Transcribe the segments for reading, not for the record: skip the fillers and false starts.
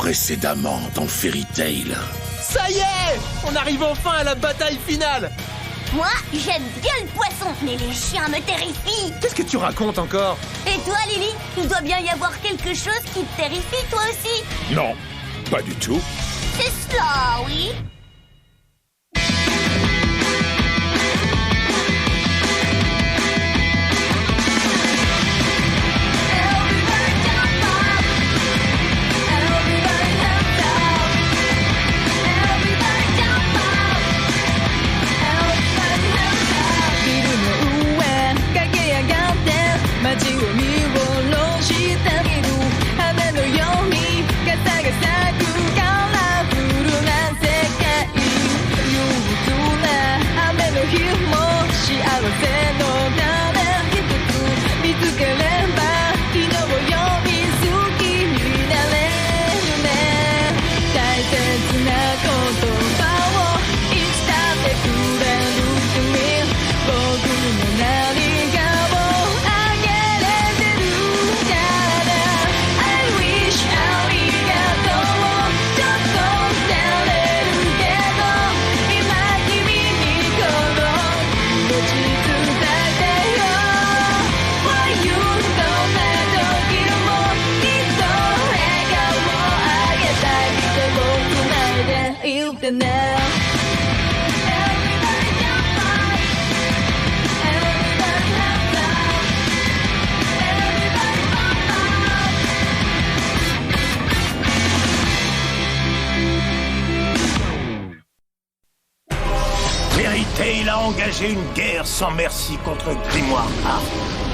précédemment dans Fairy Tail. Ça y est! On arrive enfin à la bataille finale! Moi, j'aime bien le poisson, mais les chiens me terrifient. Qu'est-ce que tu racontes encore? Et toi, Lily, il doit bien y avoir quelque chose qui te terrifie, toi aussi? Non, pas du tout. C'est cela, oui. Fairy Tail a engagé une guerre sans merci contre Grimoire Art,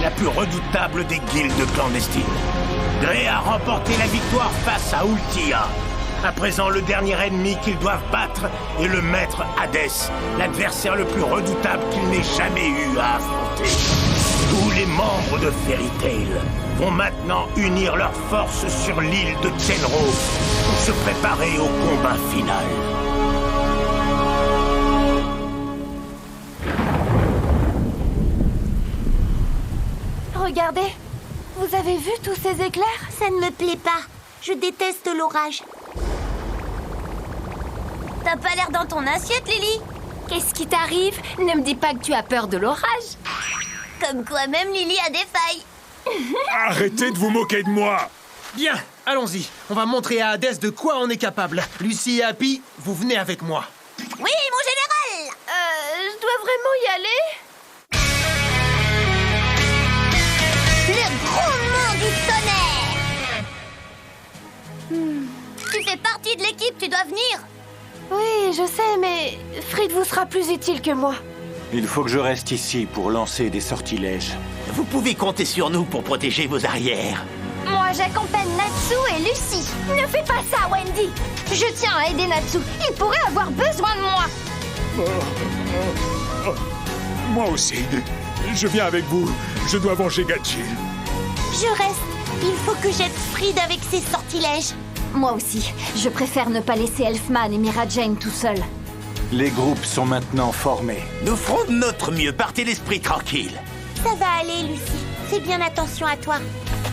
la plus redoutable des guildes clandestines. Grey a remporté la victoire face à Ultia. À présent, le dernier ennemi qu'ils doivent battre est le maître Hadès, l'adversaire le plus redoutable qu'il n'ait jamais eu à affronter. Tous les membres de Fairy Tail vont maintenant unir leurs forces sur l'île de Tenro pour se préparer au combat final. Regardez, vous avez vu tous ces éclairs? Ça ne me plaît pas. Je déteste l'orage. T'as pas l'air dans ton assiette, Lily. Qu'est-ce qui t'arrive? Ne me dis pas que tu as peur de l'orage. Comme quoi même Lily a des failles. Arrêtez de vous moquer de moi! Bien, allons-y. On va montrer à Hadès de quoi on est capable. Lucy et Happy, vous venez avec moi. Oui, mon général. Je dois vraiment y aller? Le grondement du tonnerre. Tu fais partie de l'équipe, tu dois venir. Oui, je sais, mais Fried vous sera plus utile que moi. Il faut que je reste ici pour lancer des sortilèges. Vous pouvez compter sur nous pour protéger vos arrières. Moi, j'accompagne Natsu et Lucy. Ne fais pas ça, Wendy. Je tiens à aider Natsu. Il pourrait avoir besoin de moi. Moi aussi. Je viens avec vous. Je dois venger Gatchil. Je reste. Il faut que j'aide Fried avec ses sortilèges. Moi aussi. Je préfère ne pas laisser Elfman et Mira Jane tout seuls. Les groupes sont maintenant formés. Nous ferons de notre mieux, partez l'esprit tranquille. Ça va aller, Lucy. Fais bien attention à toi.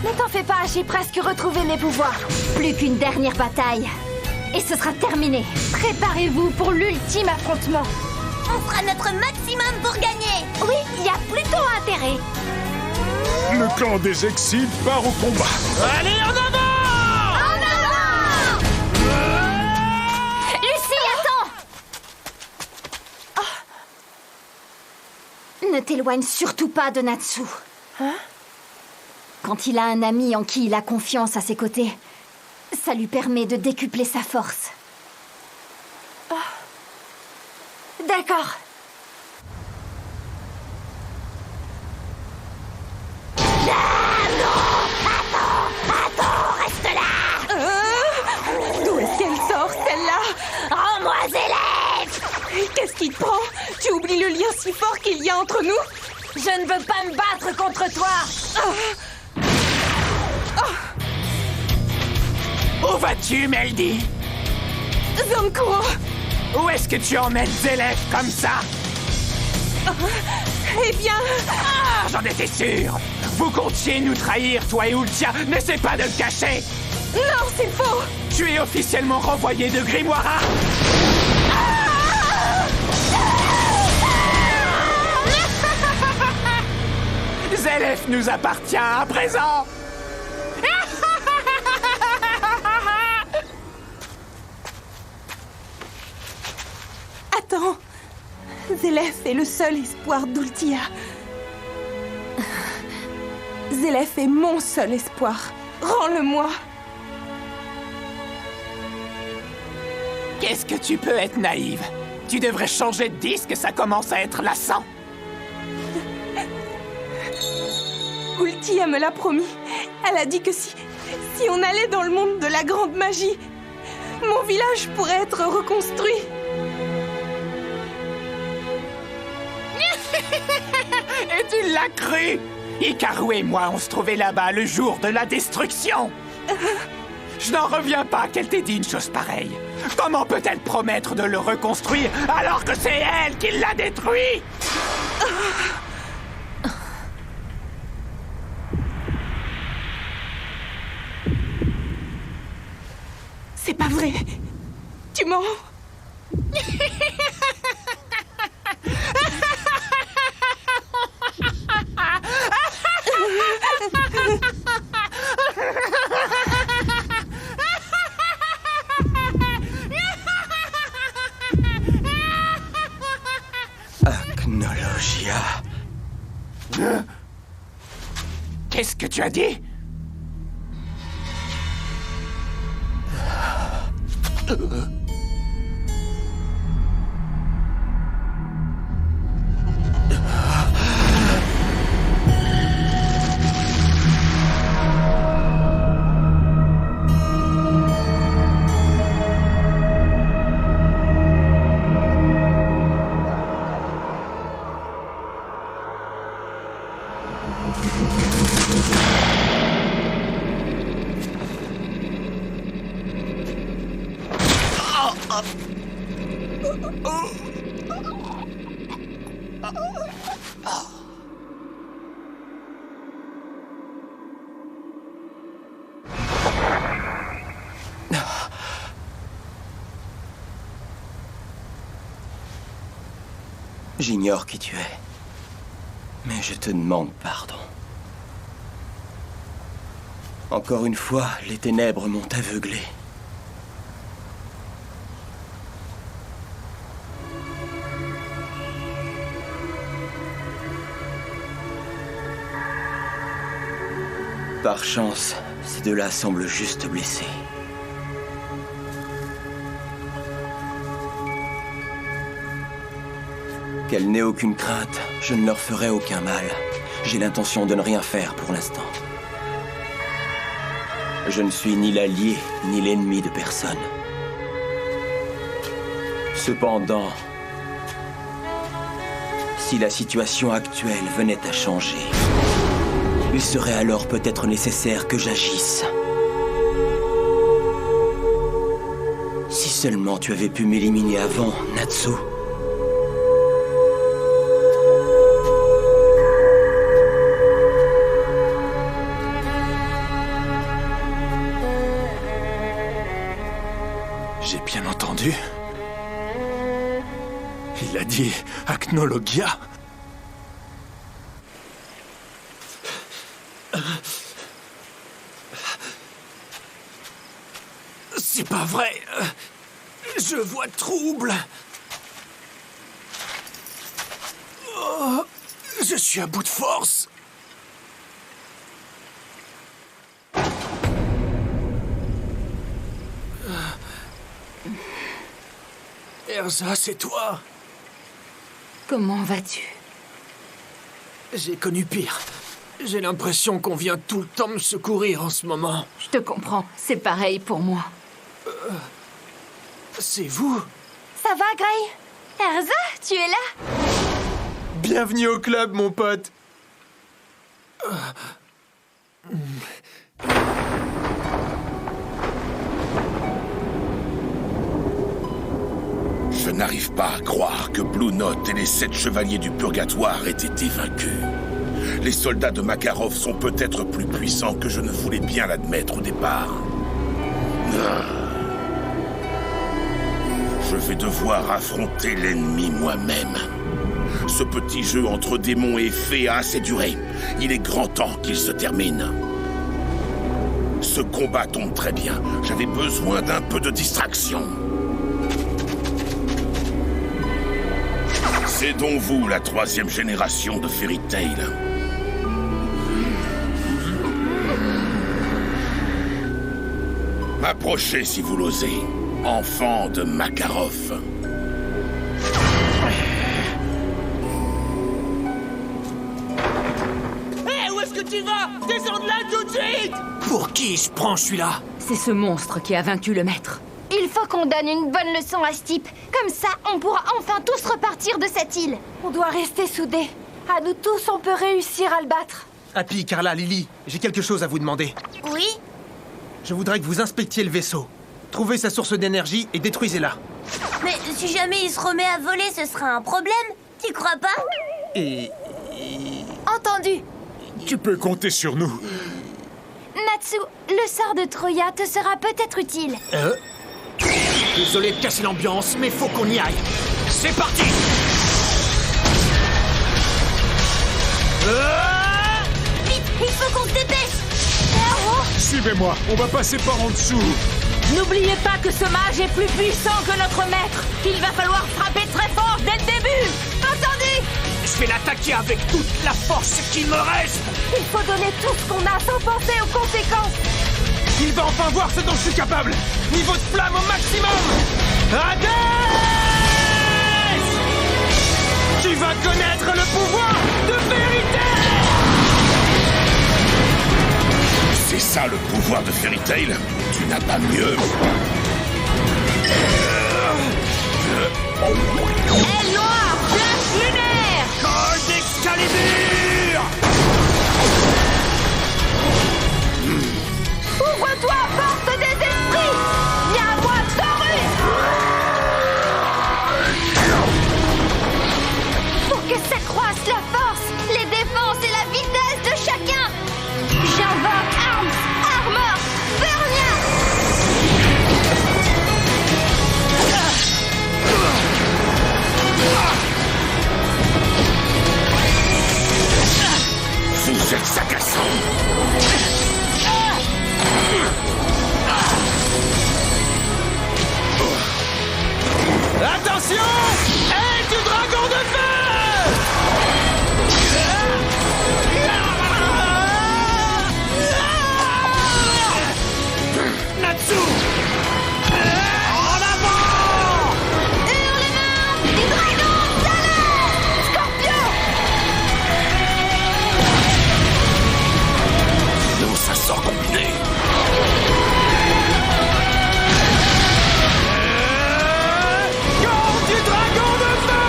Ne t'en fais pas, j'ai presque retrouvé mes pouvoirs. Plus qu'une dernière bataille. Et ce sera terminé. Préparez-vous pour l'ultime affrontement. On fera notre maximum pour gagner. Oui, il y a plutôt intérêt. Le clan des exils part au combat. Allez, en avant! En avant! Lucy, attends! Ne t'éloigne surtout pas de Natsu. Hein? Quand il a un ami en qui il a confiance à ses côtés, ça lui permet de décupler sa force. D'accord. D'où est-ce qu'elle sort, celle-là? Rends-moi Zélef! Qu'est-ce qui te prend? Tu oublies le lien si fort qu'il y a entre nous? Je ne veux pas me battre contre toi. Où vas-tu, Meldy? Zonkuro! Où est-ce que tu emmènes Zélef comme ça? Eh bien... Ah, j'en étais sûr! Vous comptiez nous trahir, toi et Ultia, n'essaie pas de le cacher! Non, c'est faux! Tu es officiellement renvoyé de Grimoire. Zélef nous appartient à présent. Attends. Zélef est le seul espoir d'Ultia. Zélef est mon seul espoir. Rends-le-moi. Qu'est-ce que tu peux être naïve? Tu devrais changer de disque, ça commence à être lassant. Ultia me l'a promis. Elle a dit que si on allait dans le monde de la grande magie, mon village pourrait être reconstruit. Et tu l'as cru? Hikaru et moi, on se trouvait là-bas le jour de la destruction. Je n'en reviens pas qu'elle t'ait dit une chose pareille. Comment peut-elle promettre de le reconstruire alors que c'est elle qui l'a détruit? C'est pas vrai. Tu mens. Acnologia. Qu'est-ce que tu as dit? J'ignore qui tu es, mais je te demande pardon. Encore une fois, les ténèbres m'ont aveuglé. Par chance, ces deux-là semblent juste blessés. Qu'elles n'aient aucune crainte, je ne leur ferai aucun mal. J'ai l'intention de ne rien faire pour l'instant. Je ne suis ni l'allié, ni l'ennemi de personne. Cependant, si la situation actuelle venait à changer, il serait alors peut-être nécessaire que j'agisse. Si seulement tu avais pu m'éliminer avant, Natsu. J'ai bien entendu. Il a dit Acnologia. C'est pas vrai. Je vois trouble. Oh, je suis à bout de force. Erza, c'est toi. Comment vas-tu? J'ai connu pire. J'ai l'impression qu'on vient tout le temps me secourir en ce moment. Je te comprends, c'est pareil pour moi. C'est vous? Ça va, Gray? Erza, tu es là? Bienvenue au club, mon pote. Je n'arrive pas à croire que Blue Note et les 7 chevaliers du purgatoire aient été vaincus. Les soldats de Makarov sont peut-être plus puissants que je ne voulais bien l'admettre au départ. Je vais devoir affronter l'ennemi moi-même. Ce petit jeu entre démons et fées a assez duré. Il est grand temps qu'il se termine. Ce combat tombe très bien. J'avais besoin d'un peu de distraction. C'est donc vous, la 3e génération de Fairy Tail. Approchez si vous l'osez, enfant de Makarov. Hé, où est-ce que tu vas? Descends de là tout de suite! Pour qui je prends celui-là? C'est ce monstre qui a vaincu le maître. Il faut qu'on donne une bonne leçon à ce type. Comme ça, on pourra enfin tous repartir de cette île. On doit rester soudés. À nous tous, on peut réussir à le battre. Happy, Carla, Lily, j'ai quelque chose à vous demander. Oui? Je voudrais que vous inspectiez le vaisseau. Trouvez sa source d'énergie et détruisez-la. Mais si jamais il se remet à voler, ce sera un problème. Tu crois pas? Et... Entendu. Tu peux compter sur nous. Natsu, le sort de Troya te sera peut-être utile. Désolé de casser l'ambiance, mais faut qu'on y aille. C'est parti! Vite, il faut qu'on se dépêche. Suivez-moi, on va passer par en dessous. N'oubliez pas que ce mage est plus puissant que notre maître. Il va falloir frapper très fort dès le début. Entendu? Je vais l'attaquer avec toute la force qu'il me reste. Il faut donner tout ce qu'on a sans penser aux conséquences. Il va enfin voir ce dont je suis capable. Niveau de flamme au maximum. Hades! Tu vas connaître le pouvoir de vérité! C'est ça le pouvoir de Fairy Tail? Tu n'as pas mieux. Aile noire, flash lunaire. Code d'Excalibur! Ouvre-toi, porte des esprits. Viens à moi, Taurus. Pour que s'accroisse la force, les défenses et la vitesse de chacun. J'invoque Arms, Armor, Burnia. Vous êtes agaçant. Attention! Aile du dragon de feu! Natsu! En avant! Hurlement du dragon solaire. Scorpion. Non, ça sort combiné. Corps du dragon de feu!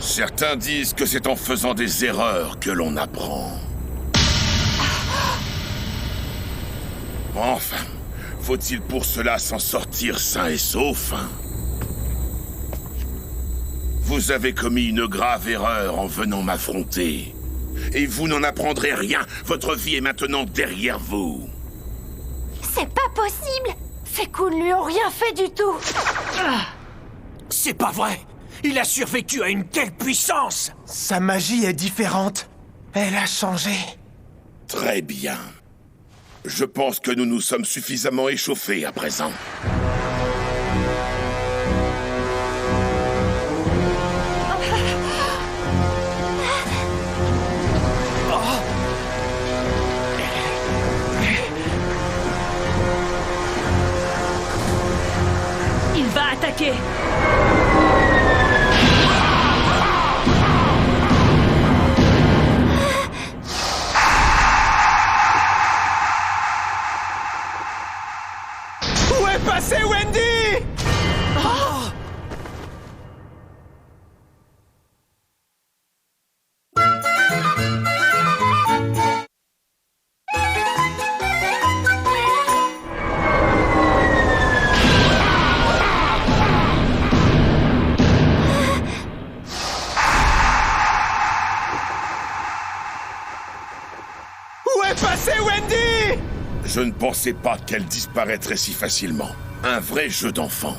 Certains disent que c'est en faisant des erreurs que l'on apprend. Enfin, faut-il pour cela s'en sortir sain et sauf? Vous avez commis une grave erreur en venant m'affronter. Et vous n'en apprendrez rien. Votre vie est maintenant derrière vous. C'est pas possible. Ces coups ne lui ont rien fait du tout. C'est pas vrai! Il a survécu à une telle puissance! Sa magie est différente. Elle a changé. Très bien. Je pense que nous nous sommes suffisamment échauffés à présent. Il va attaquer. Où est passé laisserez passer Wendy! Je ne pensais pas qu'elle disparaîtrait si facilement. Un vrai jeu d'enfant.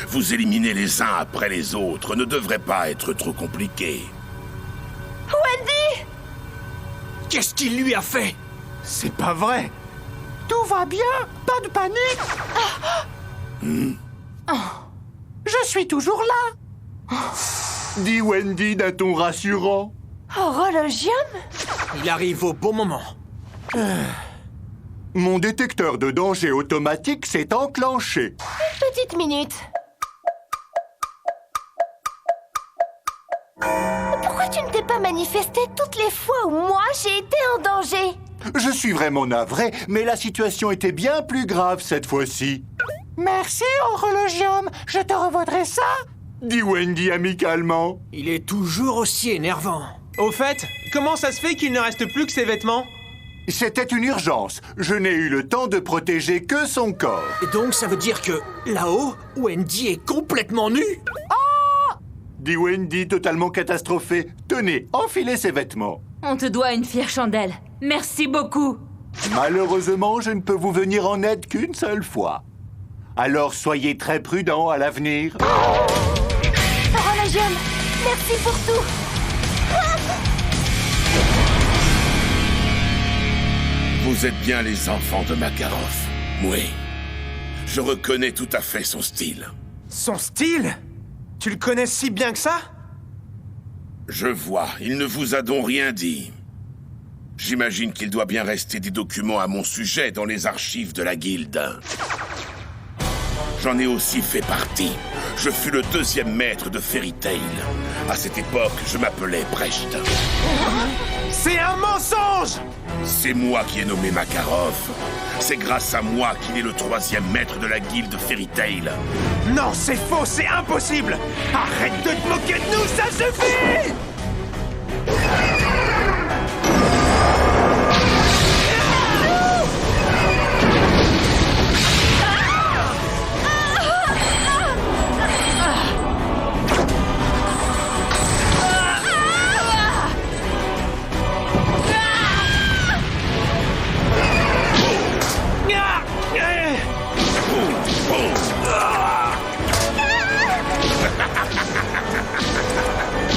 Vous éliminer les uns après les autres ne devrait pas être trop compliqué. Wendy! Qu'est-ce qu'il lui a fait? C'est pas vrai. Tout va bien, pas de panique. Je suis toujours là. Dis Wendy d'un ton rassurant. Horologium? Il arrive au bon moment. Mon détecteur de danger automatique s'est enclenché. Une petite minute. Pourquoi tu ne t'es pas manifesté toutes les fois où moi j'ai été en danger? Je suis vraiment navré, mais la situation était bien plus grave cette fois-ci. Merci, Horologium. Je te revaudrai ça. Dit Wendy amicalement. Il est toujours aussi énervant. Au fait, comment ça se fait qu'il ne reste plus que ses vêtements? C'était une urgence. Je n'ai eu le temps de protéger que son corps. Et donc ça veut dire que, là-haut, Wendy est complètement nue? Dit Wendy totalement catastrophée. Tenez, enfilez ses vêtements. On te doit une fière chandelle. Merci beaucoup. Malheureusement, je ne peux vous venir en aide qu'une seule fois. Alors soyez très prudents à l'avenir. Horologium, merci pour tout. Vous êtes bien les enfants de Makarov. Oui. Je reconnais tout à fait son style. Son style? Tu le connais si bien que ça? Je vois, il ne vous a donc rien dit. J'imagine qu'il doit bien rester des documents à mon sujet dans les archives de la guilde. J'en ai aussi fait partie. Je fus le 2e maître de Fairy Tail. À cette époque, je m'appelais Brecht. C'est un mensonge! C'est moi qui ai nommé Makarov. C'est grâce à moi qu'il est le 3e maître de la guilde Fairy Tail. Non, c'est faux, c'est impossible! Arrête de te moquer de nous, ça suffit!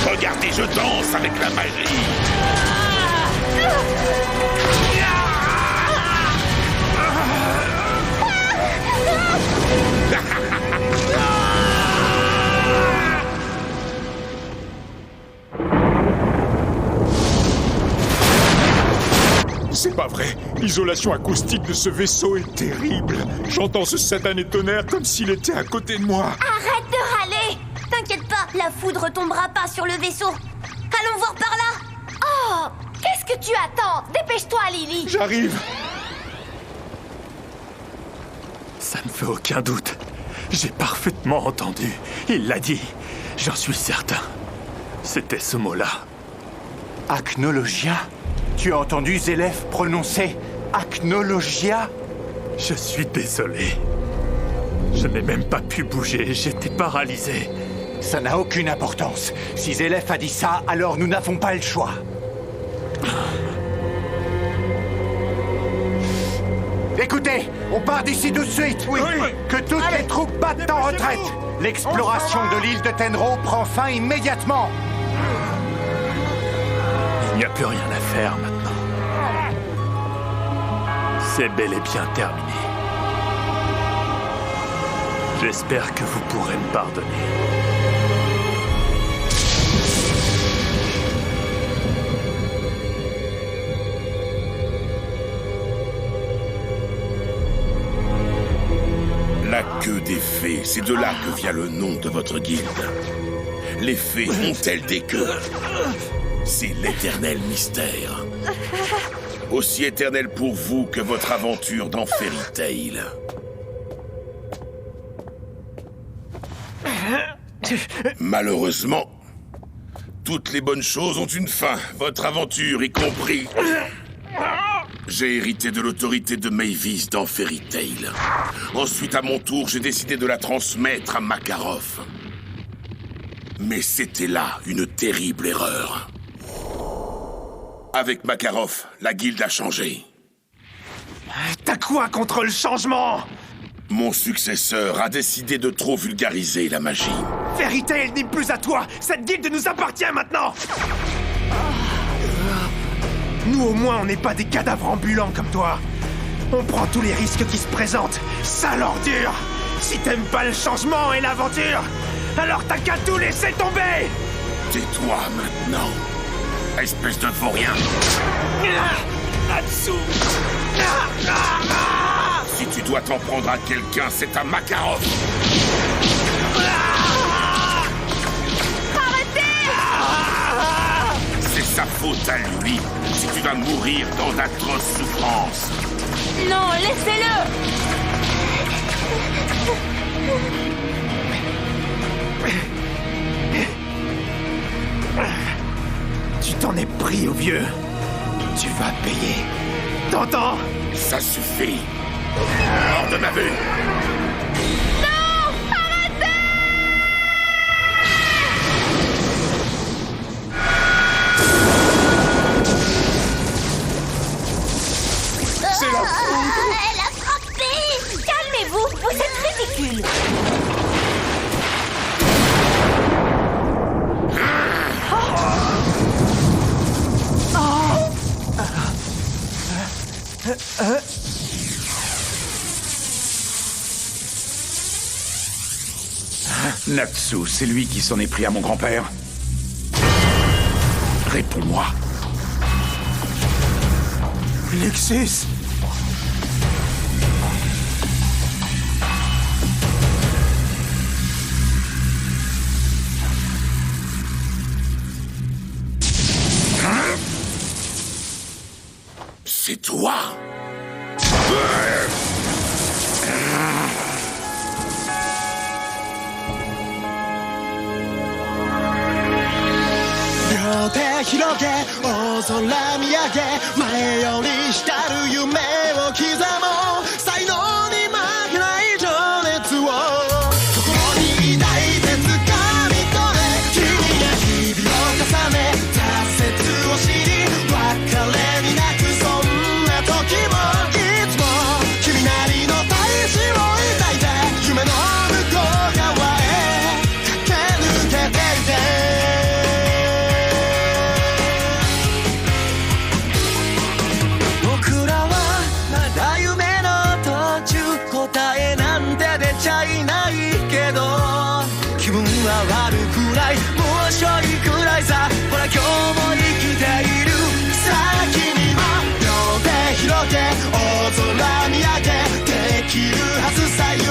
Regardez, je danse avec la magie. C'est pas vrai. L'isolation acoustique de ce vaisseau est terrible. J'entends ce satané tonnerre comme s'il était à côté de moi. Arrête de râler! T'inquiète pas, la foudre tombera pas sur le vaisseau. Allons voir par là. Oh! Qu'est-ce que tu attends? Dépêche-toi, Lily. J'arrive. Ça ne fait aucun doute. J'ai parfaitement entendu. Il l'a dit. J'en suis certain. C'était ce mot-là. Acnologia? Tu as entendu Zélef prononcer Acnologia? Je suis désolé. Je n'ai même pas pu bouger. J'étais paralysé. Ça n'a aucune importance. Si Zélef a dit ça, alors nous n'avons pas le choix. Écoutez, on part d'ici tout de suite. Oui. Que toutes les troupes battent en retraite. L'exploration de l'île de Tenro prend fin immédiatement. Il n'y a plus rien à faire maintenant. C'est bel et bien terminé. J'espère que vous pourrez me pardonner. La queue des fées, c'est de là que vient le nom de votre guilde. Les fées ont-elles des queues? C'est l'éternel mystère. Aussi éternel pour vous que votre aventure dans Fairy Tail. Malheureusement, toutes les bonnes choses ont une fin, votre aventure y compris. J'ai hérité de l'autorité de Mavis dans Fairy Tail. Ensuite, à mon tour, j'ai décidé de la transmettre à Makarov. Mais c'était là une terrible erreur. Avec Makarov, la guilde a changé. T'as quoi contre le changement? Mon successeur a décidé de trop vulgariser la magie. Fairy Tail n'est plus à toi. Cette guilde nous appartient maintenant. Nous, au moins, on n'est pas des cadavres ambulants comme toi. On prend tous les risques qui se présentent. Sale ordure! Si t'aimes pas le changement et l'aventure, alors t'as qu'à tout laisser tomber! Tais-toi maintenant, espèce de vaurien. Natsu! Si tu dois t'en prendre à quelqu'un, c'est à Makarov. Arrêtez! C'est sa faute à lui si tu vas mourir dans d'atroces souffrances. Non, laissez-le! Tu t'en es pris au vieux. Tu vas payer. T'entends? Ça suffit. Hors de ma vue. Non! Arrêtez! C'est la foudre! Elle a frappé! Calmez-vous, vous êtes ridicule! Natsu, c'est lui qui s'en est pris à mon grand-père. Réponds-moi. Luxus! C'est toi.両手広げ大空見上げ前より光る夢を刻もう才能に負けない情熱を心に抱いて掴み取れ君が日々を重ね挫折を知り別れに泣くそんな時もいつも君なりの大志を抱いて夢の向こう側へ駆け抜けていていないけど気分は悪くないもうちょいくらいさほら今日も生きているさあ君も両手広げ大空見上げできるはずさ夢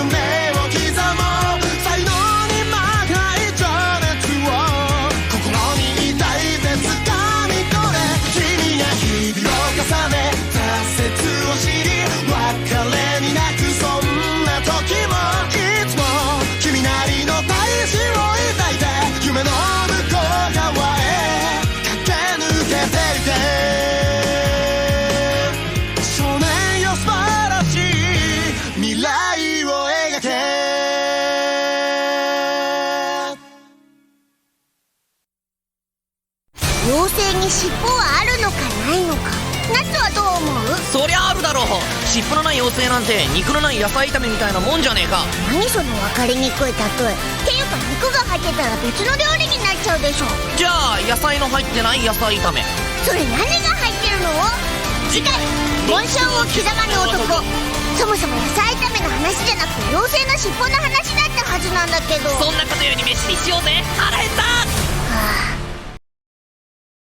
を刻もう才能に負けない情熱を心に抱いて掴み取れ君が日々を重ね挫折を知り別れに泣くそんな時も君なりの大志を抱いて夢の向こう側へ駆け抜けていて少年よ素晴らしい未来を描け妖精に尻尾はあるのかないのか夏はどう思う？そりゃあるだろう。尻尾のない妖精なんて肉のない野菜炒めみたいなもんじゃねえか。何その分かりにくい例えっていうか肉が入ってたら別の料理になっちゃうでしょ。じゃあ野菜の入ってない野菜炒め。それ何が入ってるの？次回紋章を刻まぬ男。そもそも野菜炒めの話じゃなくて妖精の尻尾の話だったはずなんだけど。そんなことより飯にしようぜ。腹減った。はあ